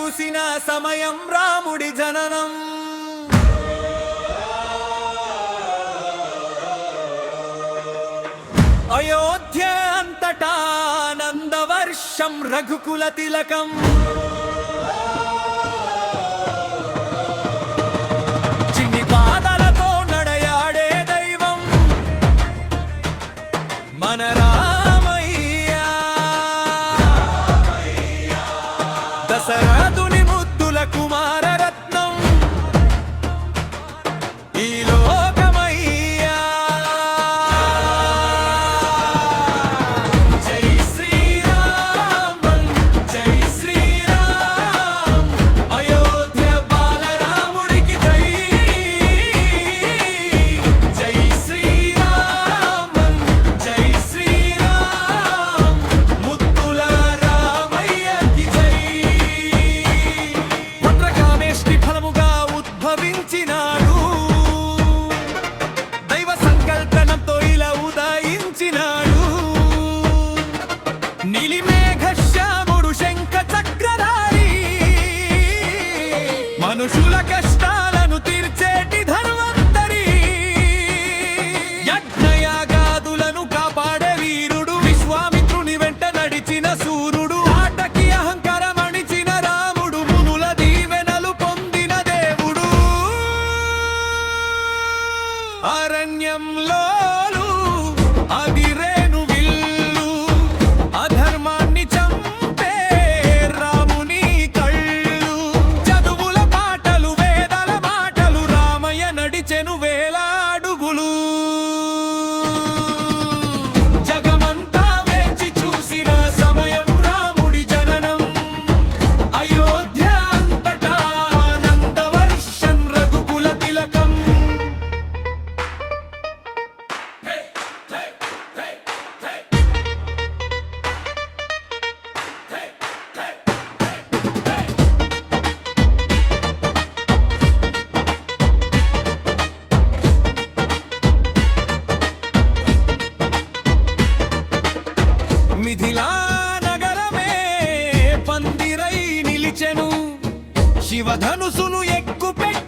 చూసిన సమయం రాముడి జననం. అయోధ్య అంతటా నందవర్షం రఘుకుల తిలకం. చిన్ని పాదలతో నడయాడే దైవం మన రామయ్య. దశరథుని ముద్దుల కుమారరత్నం ఈ లోకమయ్యా. జై శ్రీరామ్ జై శ్రీరామ్ అయోధ్య బాలరాముడికి జై. జై శ్రీరామ్ జై శ్రీరామ్ ముద్దుల రామయ్యకి జై. భద్రకామేష్టి ఫలముగా ఉద్భవించినాడు, దైవ సంకల్పనంతో ఇలా ఉదయించినాడు. నీలిమేఘ శ్యాముడు శంఖ చక్రధారి, మనుషుల కష్టాలను తీర్చేటి ధన్వంతరి. యజ్ఞయాగాదులను కాపాడే వీరుడు, విశ్వామిత్రుని వెంట నడిచిన సూర్యుడు. ఆటకి అహంకారం అణిచిన రాముడు, మునుల దీవెనలు పొందిన దేవుడు. అరణ్యంలోను అదిరేను విల్లు, అధర్మాన్ని చంపే రాముని కళ్ళు. చదువుల పాటలు వేదల మాటలు, రామయ్య నడిచెను వేల అడుగులు. జగమంతా వేచి చూసిన సమయం రాముడి జననం. అయోధ్య అంతటా నందవర్షం రఘుకుల తిలకం. మిథిలా నగరమే పందిరై నిలిచెను, శివధనుసును ఎక్కుపెట్టి